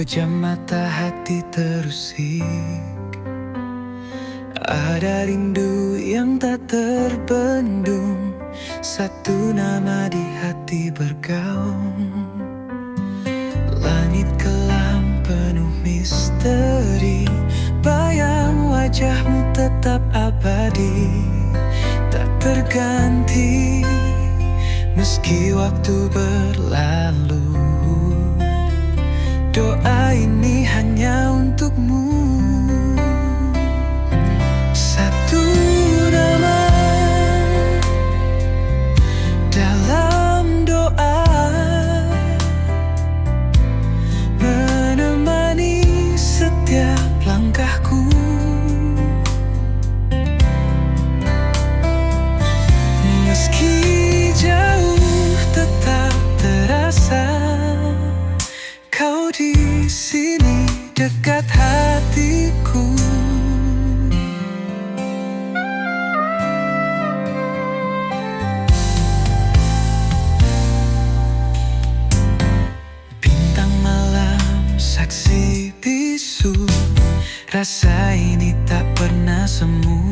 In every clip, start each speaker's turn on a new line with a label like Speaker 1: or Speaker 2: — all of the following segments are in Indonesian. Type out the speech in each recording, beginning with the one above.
Speaker 1: Pejam mata hati terusik, ada rindu yang tak terbendung, satu nama di hati bergaung. Langit kelam penuh misteri, bayang wajahmu tetap abadi, tak terganti meski waktu berlalu. Doa ini hanya untukmu. Satu nama dalam doa, menemani setiap langkahku. Meski jauh tetap terasa kau di sini dekat hatiku. Bintang malam saksi bisu, rasa ini tak pernah semu.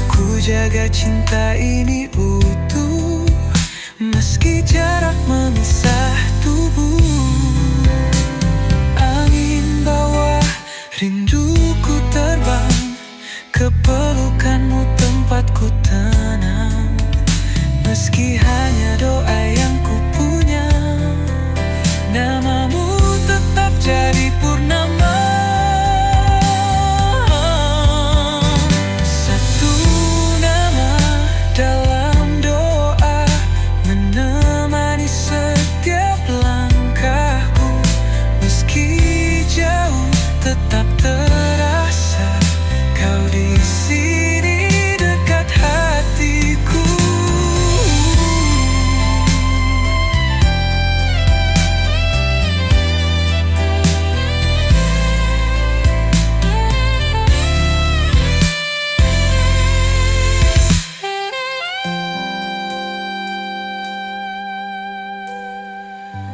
Speaker 1: Ku jaga cinta ini utuh, meski jarak memisah tubuh. Angin bawa rinduku terbang, ke pelukanmu tempatku tenang. Meski hanya doa yang ku punya, namamu tetap jadi purnama. Satu nama dalam doa, menemani setiap langkahku. Meski jauh tetap terasa kau di sini dekat hatiku.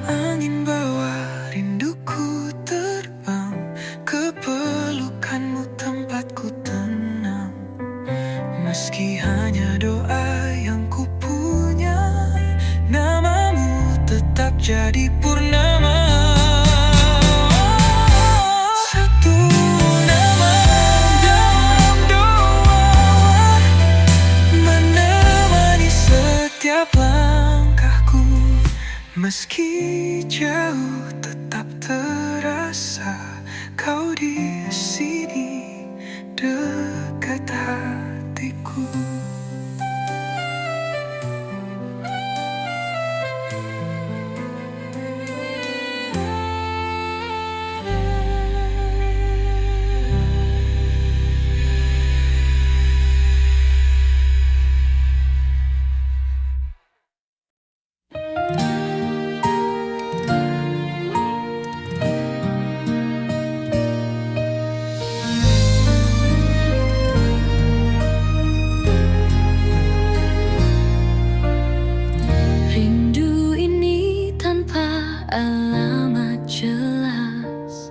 Speaker 1: Angin bawa rinduku terbang, ke pelukanmu tempatku tenang. Meski hanya doa yang ku punya, namamu tetap jadi purnama. Satu nama dalam doa, menemani setiap langkahku. Meski jauh tetap terasa kau di sini dekat hatiku.
Speaker 2: Rindu ini tanpa alamat jelas,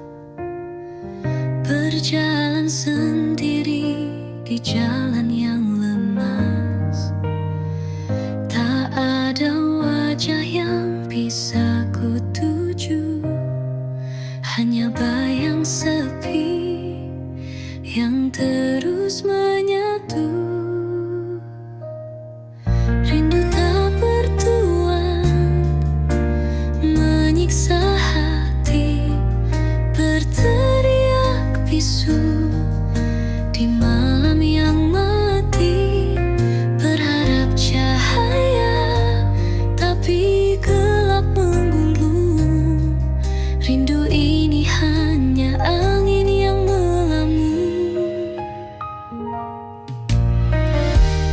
Speaker 2: berjalan sendiri di jalan yang lemas. Tak ada wajah yang bisa ku tuju, hanya bayang sepi yang terus menyatu. Rindu tak bertuan, menyiksa hati, berteriak bisu di malam yang mati. Berharap cahaya, tapi gelap menggulung. Rindu ini hanya angin yang melamun.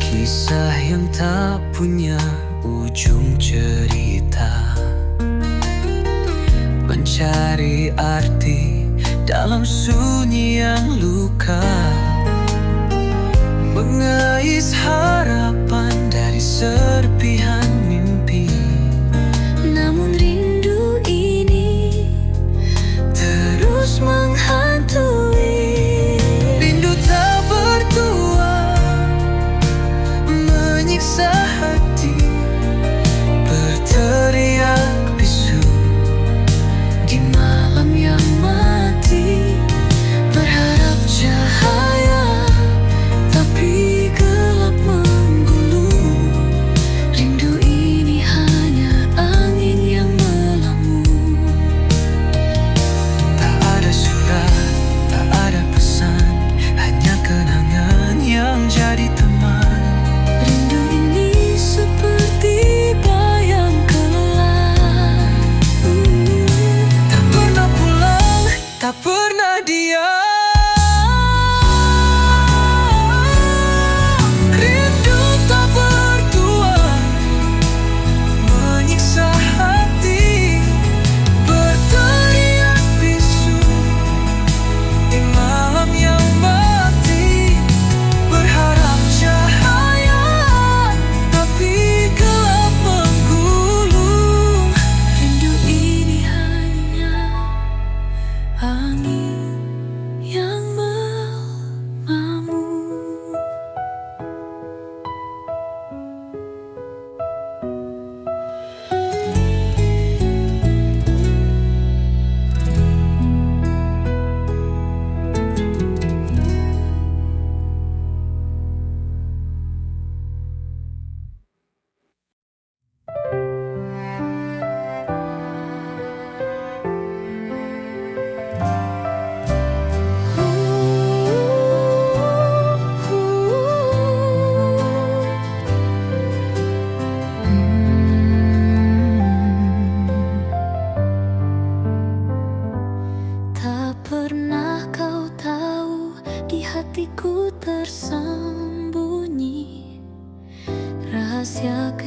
Speaker 1: Kisah yang tak punya ujung cerita, mencari arti dalam sunyi yang luka, mengais harapan dari serpihan mimpi.
Speaker 2: Namun rindu ini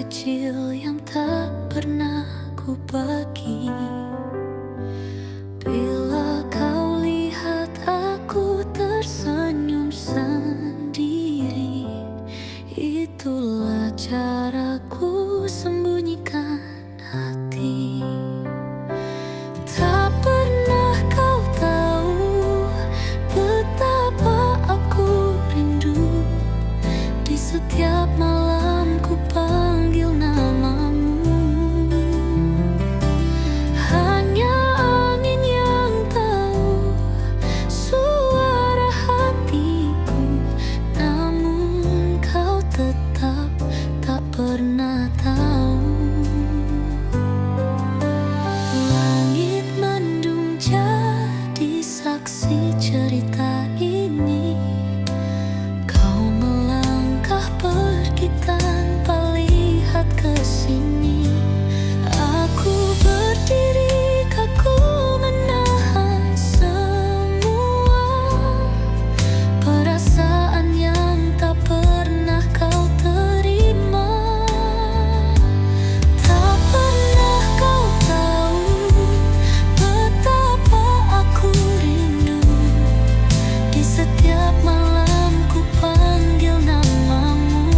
Speaker 2: kecil yang tak pernah ku bagi. Bila kau lihat aku tersenyum sendiri, itulah caraku sembunyikan hati. Tak pernah kau tahu betapa aku rindu. Di setiap malam ku panggil namamu. Hanya angin yang tahu suara hatiku, namun kau tetap tak pernah tahu. Langit mendung jadi saksi cerita ini. Kau melangkah pergi tanpa lihat ke sini. Aku berdiri kaku menahan semua perasaan yang tak pernah kau terima. Tak pernah kau tahu betapa aku rindu. Di setiap malam ku panggil namamu.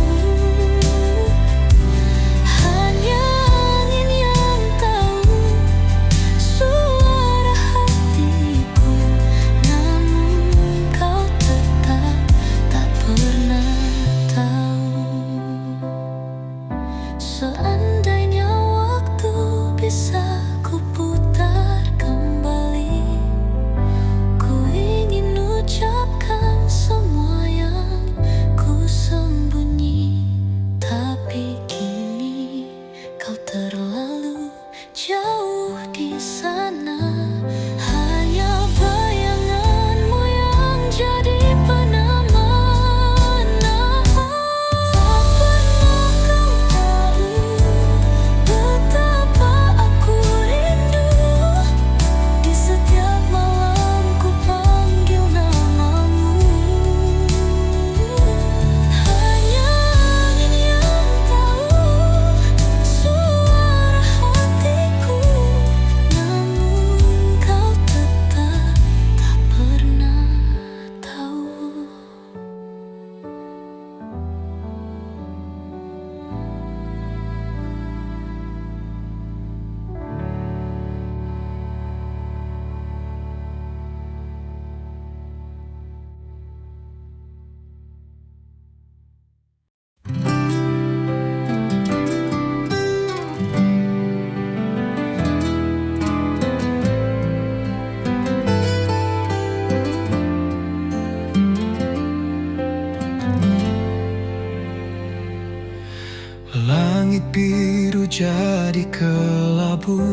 Speaker 2: Hanya angin yang tahu suara hatiku, namun kau tetap tak pernah tahu. Seandainya waktu bisa ku putar kembali, ku ingin ucapkan semua yang ku sembunyi. Tapi kini kau terlalu jauh di sana. Hanya bayanganmu yang jadi penamana. Tak pernah kau tahu betapa aku rindu. Di setiap malam ku panggil namamu. Hanya angin yang tahu suara hatiku, namun kau tetap tak pernah tahu.
Speaker 1: Langit biru jadi kelabu,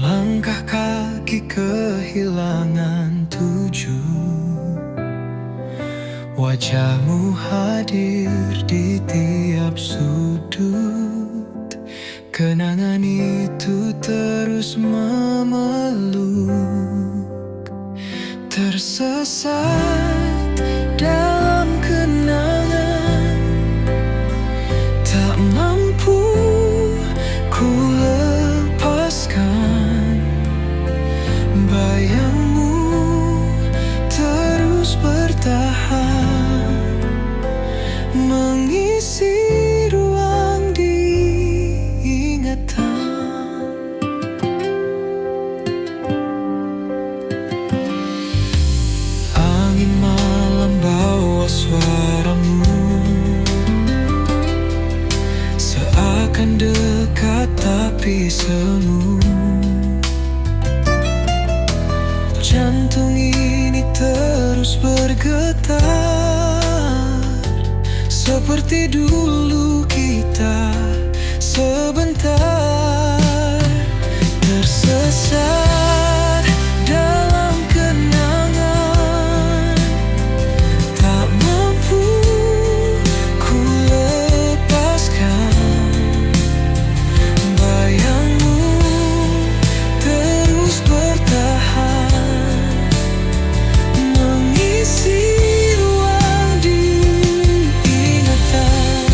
Speaker 1: langkah kaki kehilangan tujuh. Wajahmu hadir di tiap sudut. Kenangan itu terus memeluk. Tersesat dalam kenangan, tak mampu ku lepaskan. Bayangmu terus bertahan, mengisi ruang di ingatan. Angin malam bawa suaramu, seakan dekat tapi semu. Jantung ini terus bergetar, seperti dulu kita sebentar. Tersesat dalam kenangan, tak mampu ku lepaskan. Bayangmu terus bertahan, mengisi ruang di ingatan.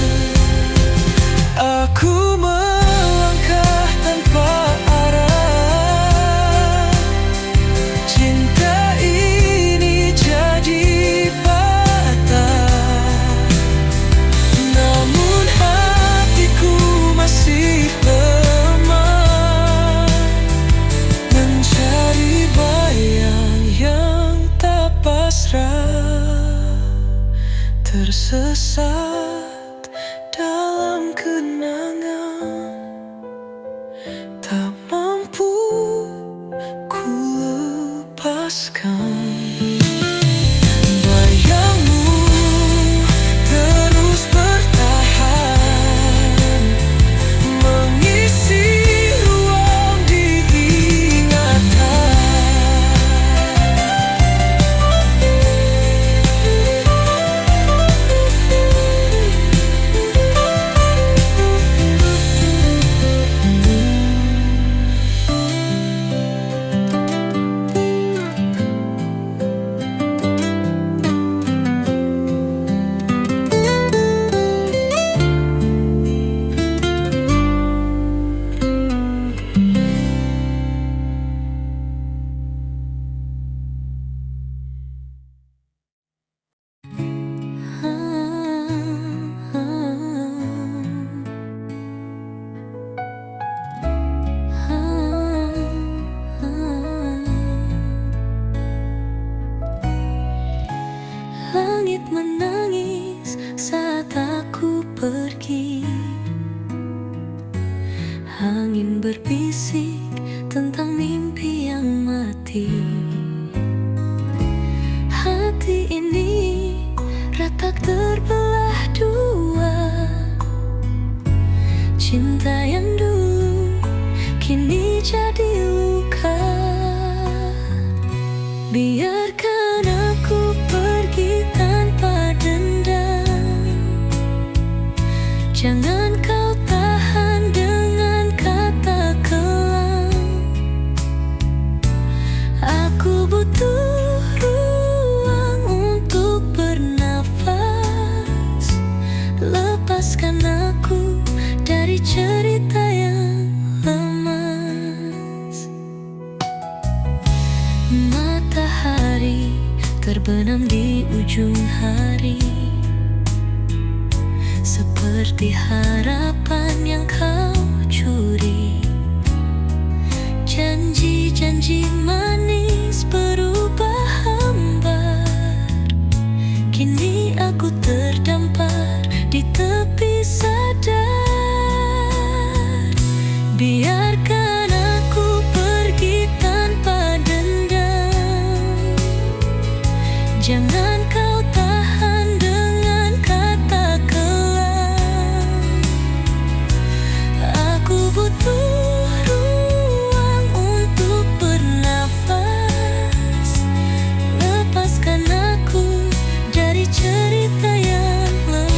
Speaker 1: tersesat dalam kenangan, tak mampu ku lepaskan. Bayangmu terus bertahan, mengisi ruang di ingatan.
Speaker 2: Langit menangis saat aku pergi. Angin berbisik tentang mimpi yang mati. Hati ini retak terbelah dua. Cinta yang dulu kini jadi luka. Biarkan aku pergi tanpa dendam. Jangan kau tahan dengan kata kelam. Aku butuh ruang untuk bernafas. Lepaskan aku dari cerita yang lemas. Matahari terbenam di ujung hari, seperti harapan yang kau curi. Janji-janji manis berubah hambar. Kini aku terdampar di tepi sadar. Biarkan aku pergi tanpa dendam. Jangan kau tahan dengan kata kelam. Aku butuh ruang untuk bernafas. Lepaskan aku dari cerita yang lemas.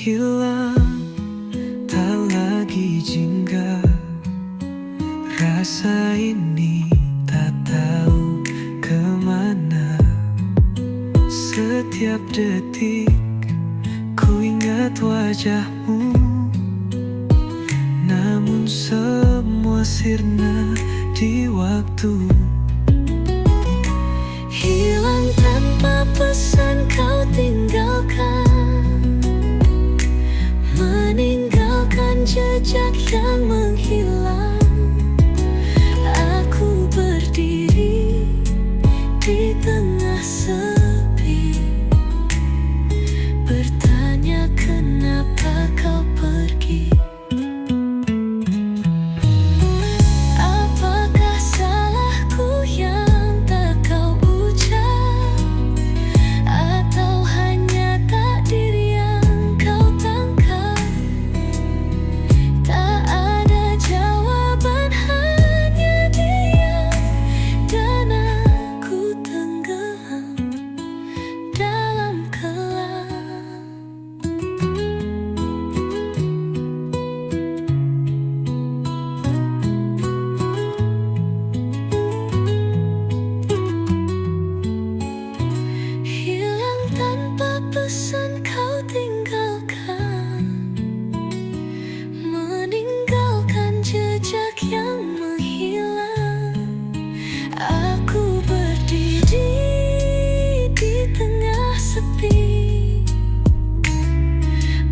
Speaker 1: menghilang, tak lagi jingga. Rasa ini tak tahu kemana. Setiap detik ku ingat wajahmu, namun semua sirna di waktu.
Speaker 2: Hilang tanpa pesan kau tinggalkan, meninggalkan jejak yang menghilang. Aku berdiri di tengah sepi, bertanya kenapa kau pergi. Apakah salahku yang tak kau ucap, atau hanya takdir yang kau tangkap? Tak ada jawaban, hanya diam, dan aku tenggelam dalam kelam. Hilang tanpa pesan kau tinggalkan, meninggalkan jejak yang menghilang. Aku berdiri di tengah sepi,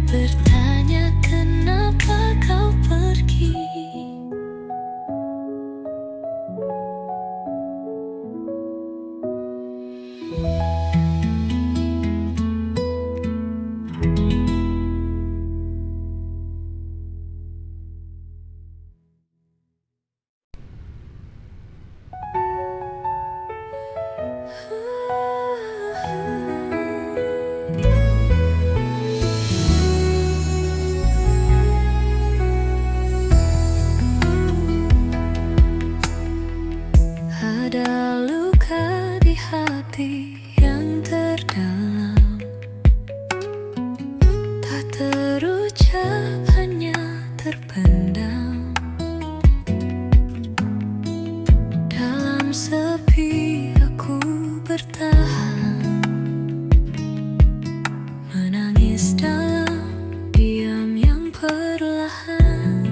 Speaker 2: bertanya kenapa kau pergi. Ada luka di hati yang terdalam, tak terucap, hanya terpendam. Dalam sepi aku bertahan, menangis dalam diam yang perlahan.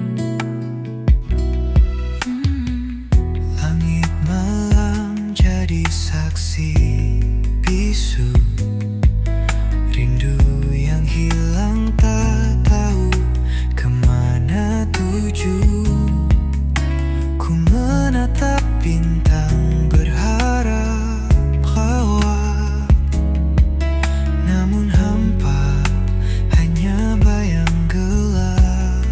Speaker 1: Langit malam jadi saksi bisu, rindu yang hilang tak tahu kemana tuju. Ku menatap bintang berharap lewat, namun hampa, hanya bayang gelap.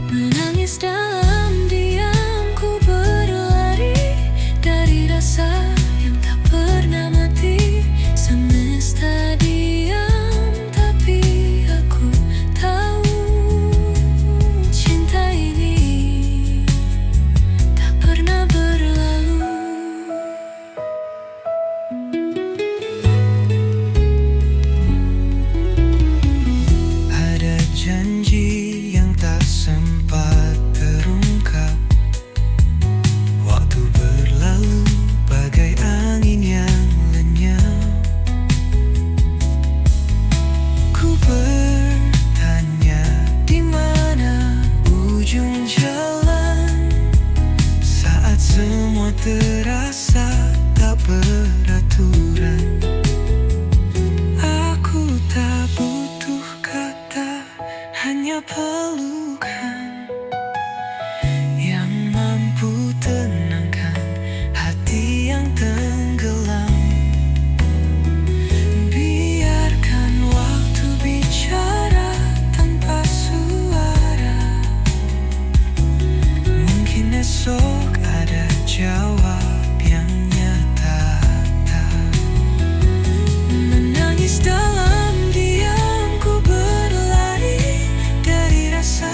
Speaker 2: Menangis dalam diam, ku berlari dari rasa yang tak pernah mati. Semesta diam, tapi aku tahu cinta ini tak pernah berlalu.
Speaker 1: Ada janji yang tak sempat terungkap. Waktu berlalu bagai angin yang lenyap. Ku bertanya di mana ujung jalan, saat semua terasa tak beraturan. Aku tak butuh kata, hanya pelukan yang mampu tenangkan hati yang tenggelam. Biarkan waktu bicara tanpa suara, mungkin esok ada jawab yang nyata. Menangis dalam diam, ku berlari dari rasa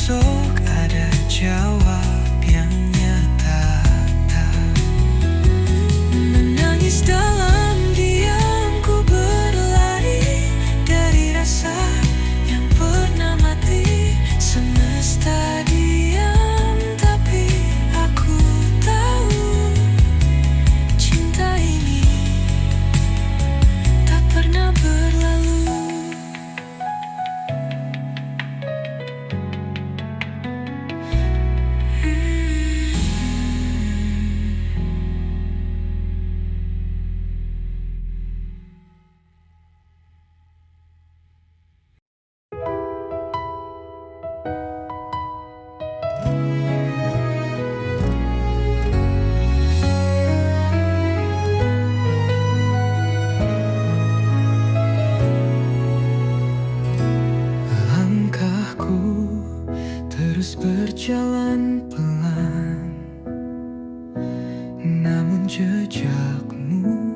Speaker 1: esok ada jawab yang nyata. Menangis dalam diam, ku berlari dari rasa yang pernah mati. Semesta diam, tapi aku tahu cinta ini tak pernah berlalu. Langkahku terus berjalan pelan, namun jejakmu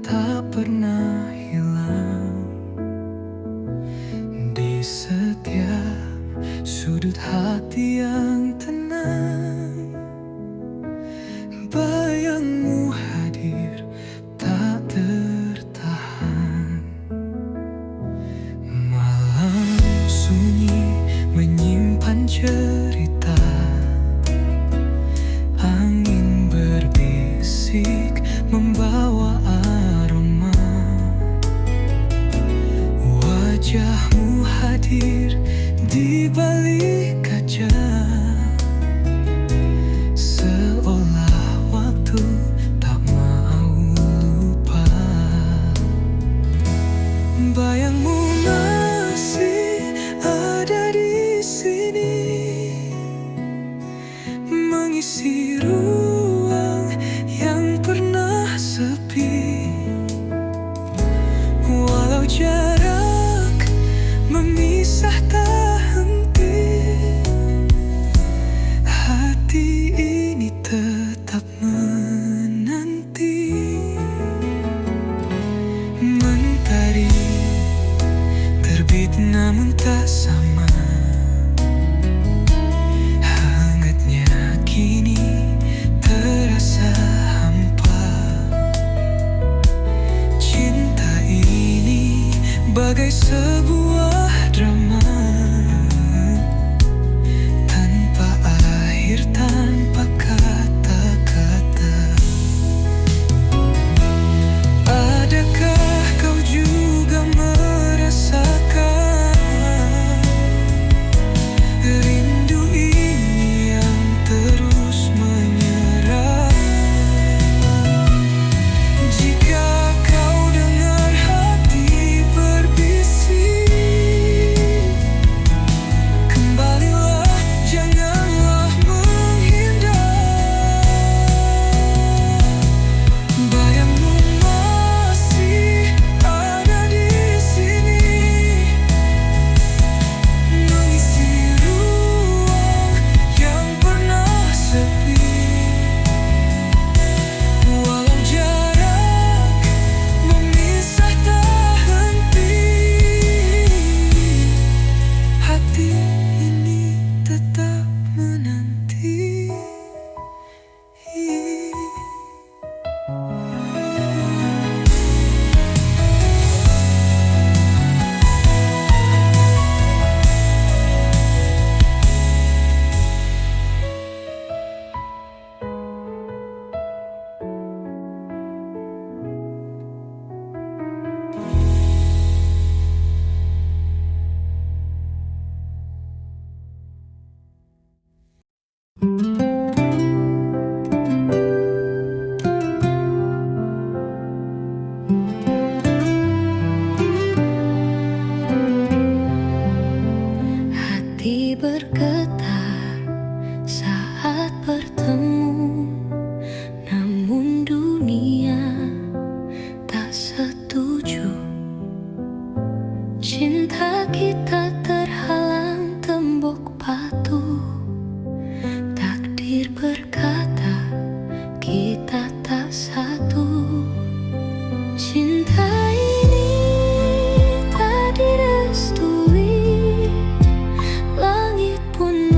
Speaker 1: tak pernah hilang. Di setiap sudut hati yang tenang, bayangmu hadir tak tertahan. Malam sunyi menyimpan cerita, angin berbisik membawa aroma. Wajahmu hadir di balik kaca, seolah waktu tak mau lupa. Bayangmu masih ada di sini, mengisi ruang yang pernah sepi. Walau jarak memisah tak henti, hati ini tetap menanti. Mentari terbit namun tak sama, hangatnya kini terasa hampa. Cinta ini bagai sebuah drama, tanpa akhir, tanpa kata-kata. Adakah kau juga merasakan rindu ini yang terus menyerang? Jika kau dengar hati berbisik, kembalilah, janganlah menghindar. Bayangmu masih ada di sini, mengisi ruang yang pernah sepi. Walau jarak memisah tak henti, hati ini tetap menanti. Hati bergetar saat bertemu, namun dunia tak setuju. Cinta kita terhalang tembok batu, takdir berkata kita tak satu. Cinta ini tak direstui, langit pun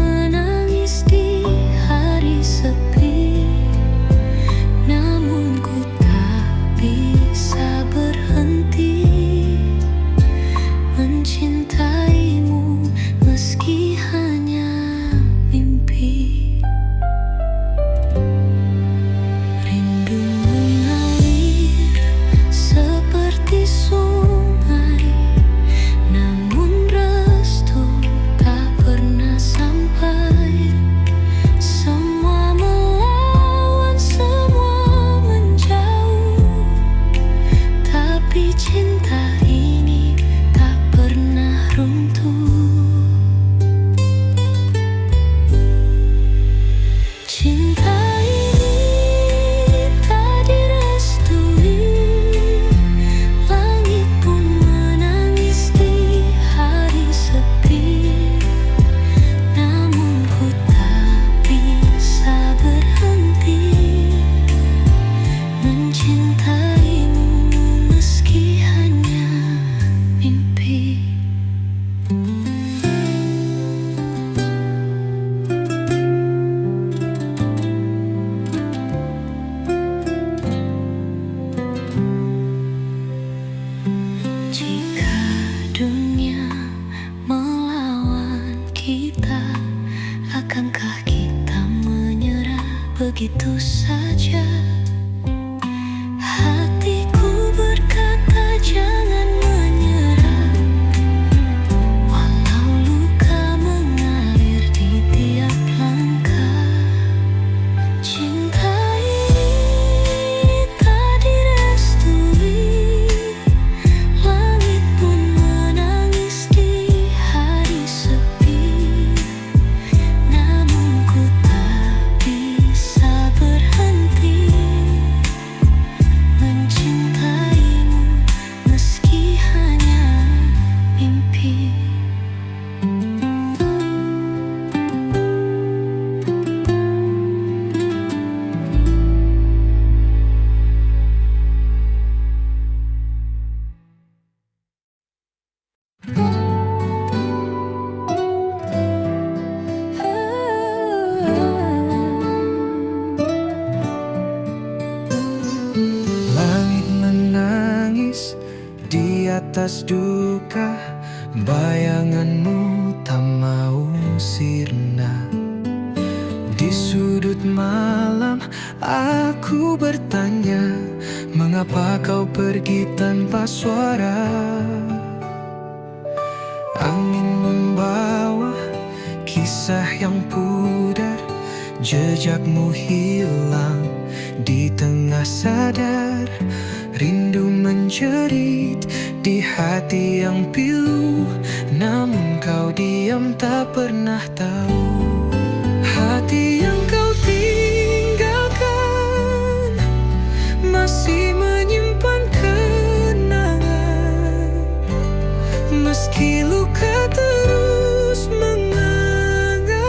Speaker 1: begitu saja. Hatiku berkata jangan menyerah, walau luka mengalir di tiap langkah. Cinta ini tak direstui, langit pun menangis di hari sepi. Namun ku tak bisa berhenti mencintaimu meski hanya mimpi.
Speaker 3: Langit menangis di atas duka, bayanganmu tak mau sirna. Di sudut malam aku bertanya, mengapa kau pergi tanpa suara? Angin membawa kisah yang pudar, jejakmu hilang di tengah sadar. Rindu menjerit di hati yang pilu, namun kau diam tak pernah tahu. Hati yang kau tinggalkan masih menyimpan kenangan, meski luka terus menganga.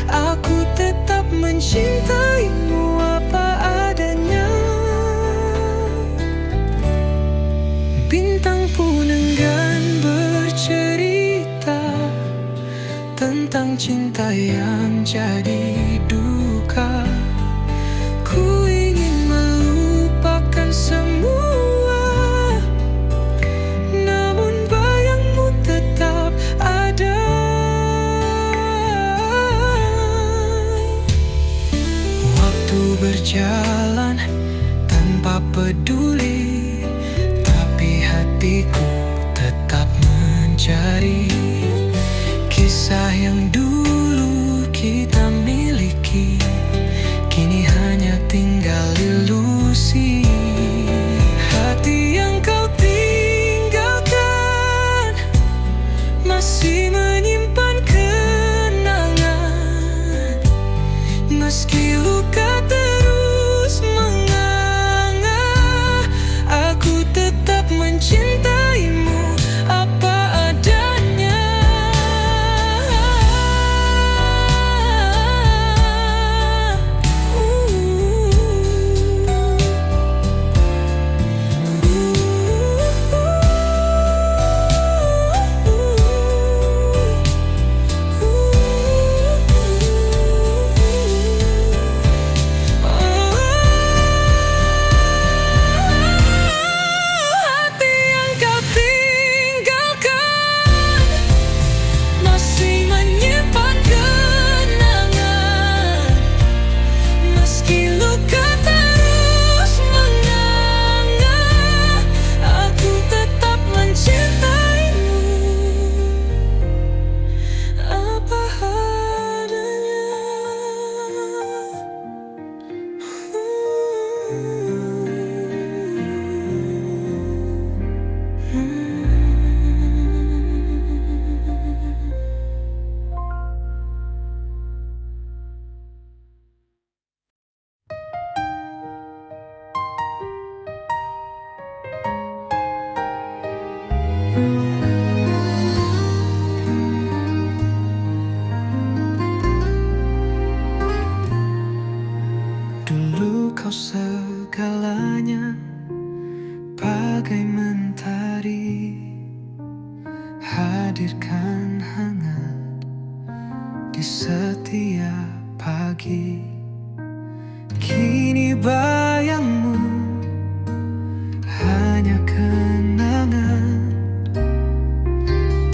Speaker 3: Aku tetap mencintaimu apa adanya. Bintang pun enggan bercerita tentang cinta yang jadi duka. Ku ingin melupakan semua, namun bayangmu tetap ada. Waktu berjalan tanpa peduli, tapi hatiku tetap mencari kisah yang dulu kita miliki, kini hanya tinggal ilusi. Hati yang kau tinggalkan masih menyimpan kenangan, meski luka terus menganga. Aku tetap mencintaimu apa adanya. Hati yang kau tinggalkan masih menyimpan kenangan, meski luka terus menganga. Aku tetap mencintaimu apa adanya. Dulu kau segalanya, bagai mentari, hadirkan hangat di setiap pagi. Kini bayangmu hanya kenangan,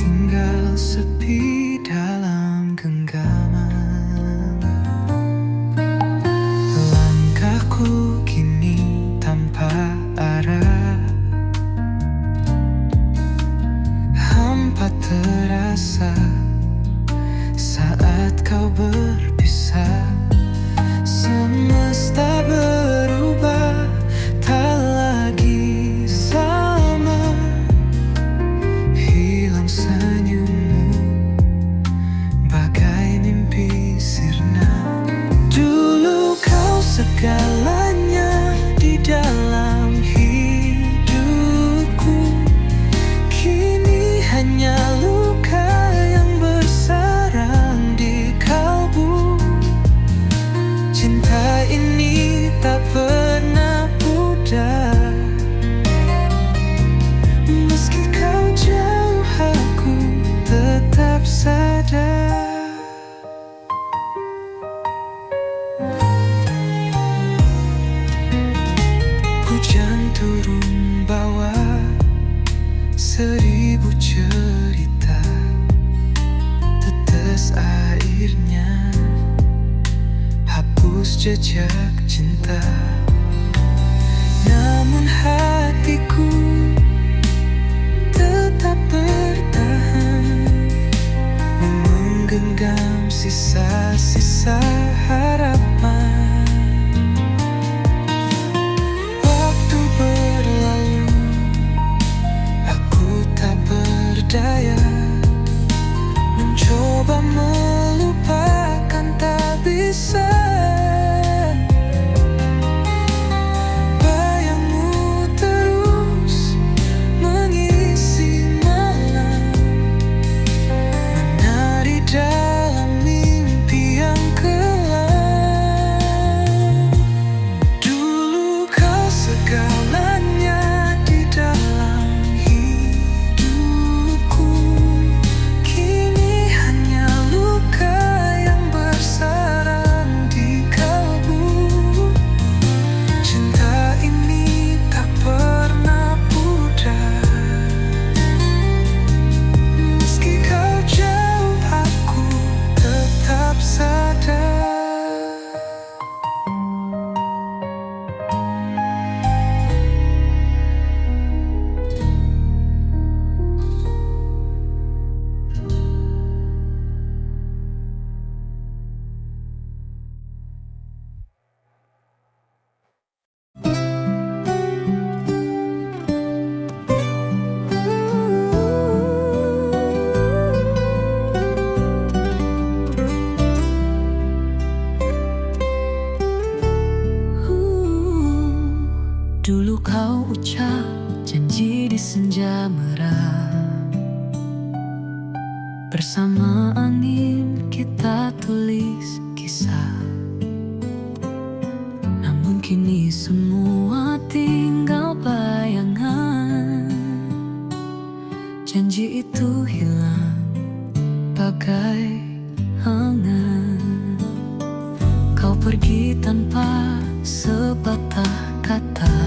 Speaker 3: tinggal sepi dalam genggaman. jejak cinta. Namun hatiku tetap bertahan, menggenggam sisa-sisa harapan. Waktu berlalu, aku tak berdaya, mencoba melupakan tak bisa. Bayangmu terus mengisi malam, menari dalam mimpi yang kelam. Dulu kau segalanya di dalam hidupku, kini hanya luka yang bersarang di kalbu. Cinta ini tak pernah pudar, meski kau jauh aku tetap sadar.
Speaker 1: Dulu kau ucap janji di senja merah, bersama angin kita tulis kisah. Namun kini semua tinggal bayangan. Janji itu hilang bagai angan. Kau pergi tanpa sepatah kata,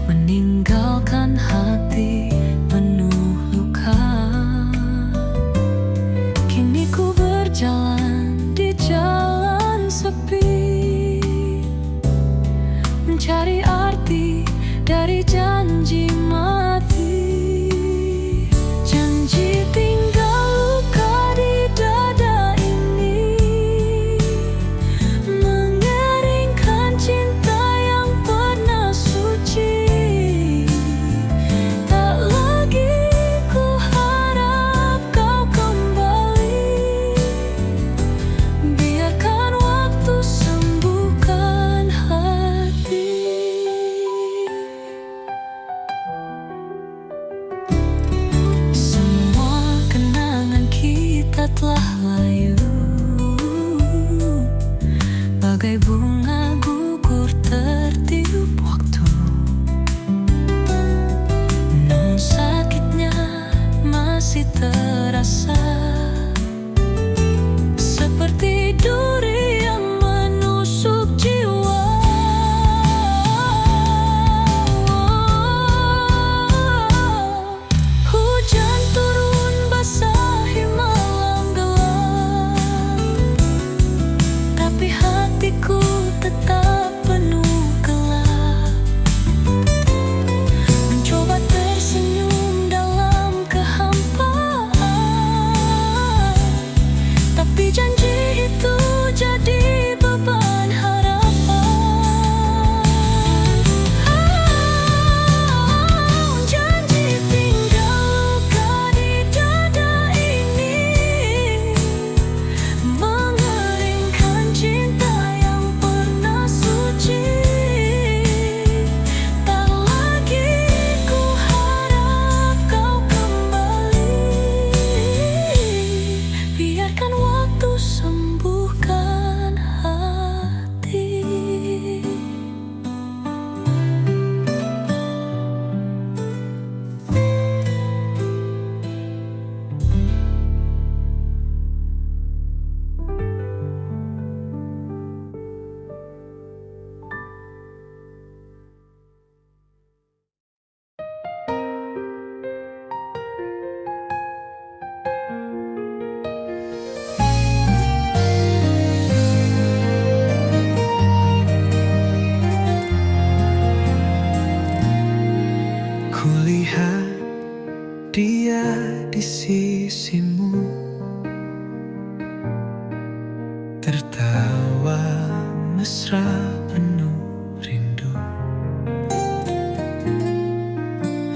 Speaker 1: meninggalkan hati penuh luka. Kini ku berjalan di jalan sepi, mencari arti dari janji mati. Janji tinggal luka di dada ini, mengeringkan
Speaker 3: sisimu, tertawa mesra penuh rindu.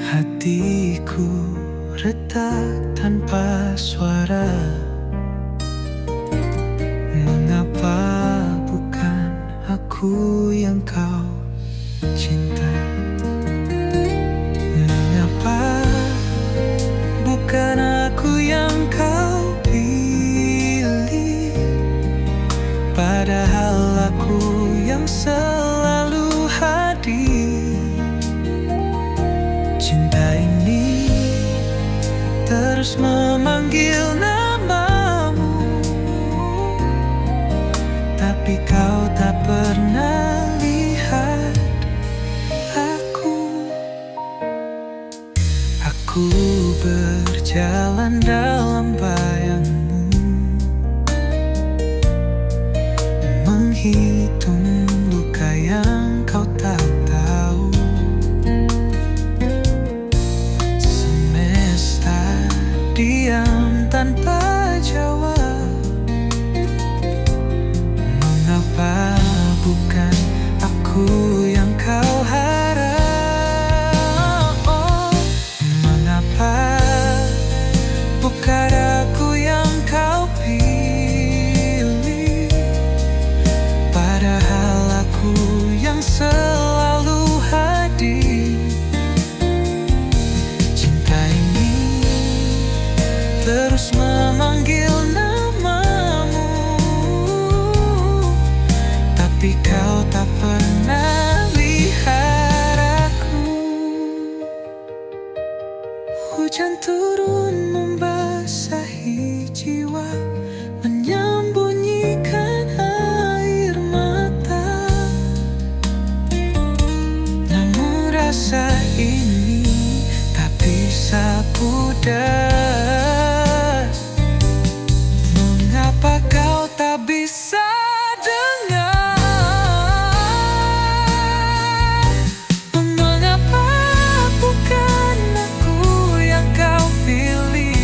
Speaker 3: Hatiku retak tanpa suara. Mengapa bukan aku yang kau cintai? Mengapa bukan aku yang kau pilih? Padahal aku yang selalu hadir. Cinta ini terus memanggil namamu, tapi kau tak pernah lihat aku. Aku berjalan dalam bayangmu, menghitung luka yang kau tak tahu. Semesta diam tanpa jawab. Mengapa bukan aku yang kau harap? Mengapa bukan aku yang kau pilih? Padahal aku yang selalu hadir. Cinta ini terus memanggil namamu, tapi kau tak pernah lihat aku. Hujan turun membasahi jiwa, menyembunyikan air mata. Namun rasa ini tak bisa pudar. Mengapa kau tak bisa dengar? Mengapa bukan aku yang kau pilih?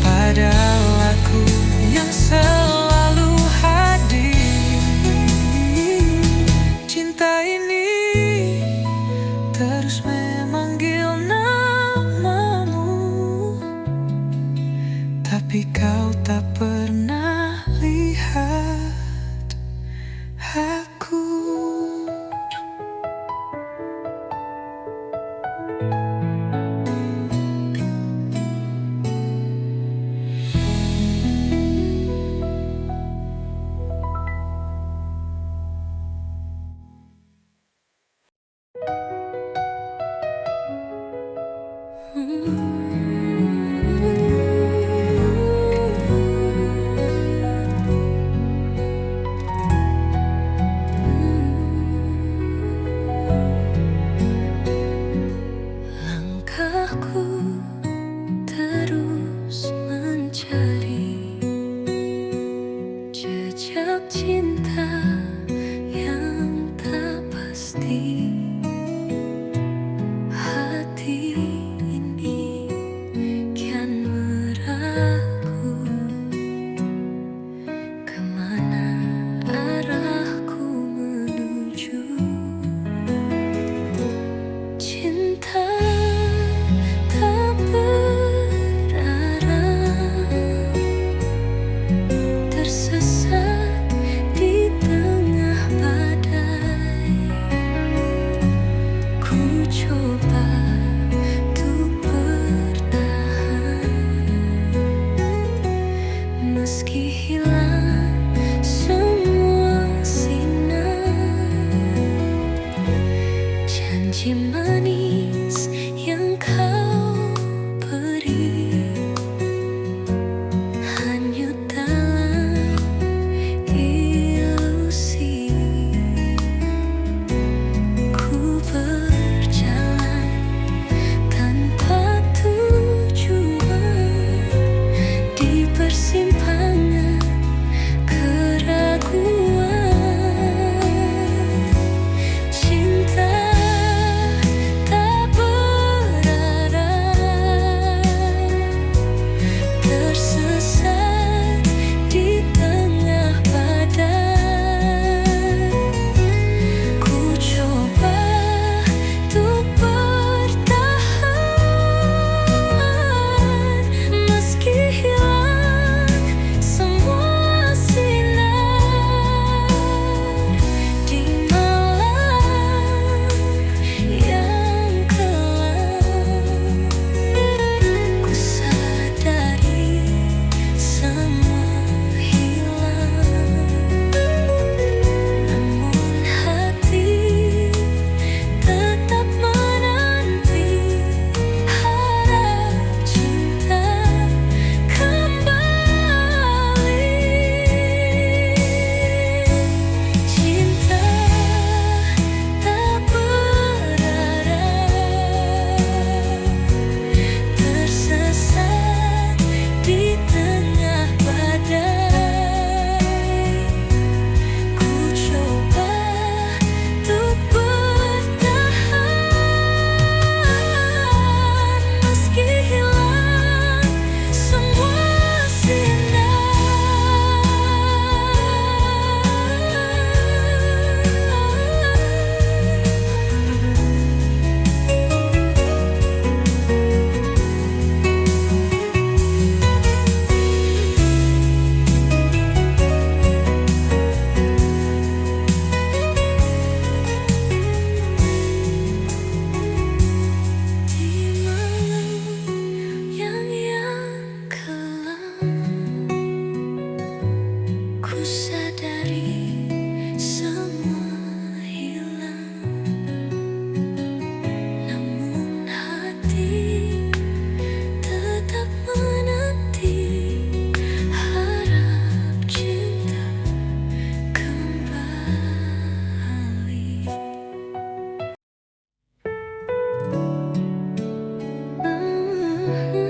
Speaker 3: Padahal aku yang selalu hadir. Cinta ini terus memanggil namamu, tapi kau tak pernah lihat aku.
Speaker 1: Mhm.